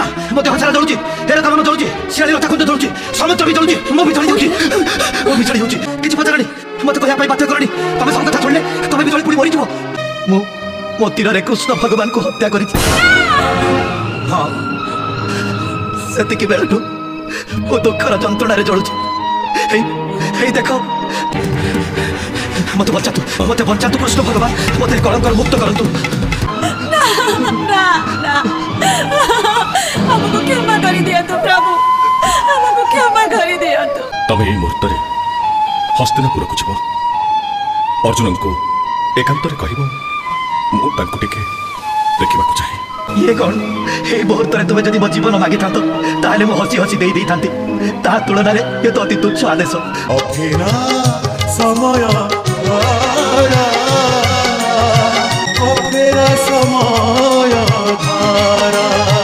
ना मत हसारा जलुची हेरा कामन जलुची सियाली रथा कुंड जलुची समुद्र भी जलुची मो भी जली जाउची मो भी जली जाउची किछि पचारणी मत कहया पई बाध्य करणी तमे सब कथा छोड़ले तमे भी जली पुडी मरि जीवो मो मो तीर रे कृष्ण भगवान को हत्या करी हां सत्य की बेलटू ओ दुखर जंत्रणा रे जलुची हे देखो मत बच्चा तू कृष्ण भगवान मत कलंकर मुक्त करंतु ना ना ना हमको क्षमा कर दिया तो प्रभु हमको क्षमा कर दिया तो तमे এই মুহূর্তে হস্তিনাপুর কো যাব अर्जुन को एकांतरे कहबो मु तांको टिके देखिबा को चाहे ये कौन हे मुहूर्त रे तुमे जदि मो जीवन मागी थांतो ताले मो हसी हसी देई थांती ता तुलना रे ये तो अति तुच्छ आदेश अफेरा समय आया अफेरा समय धारा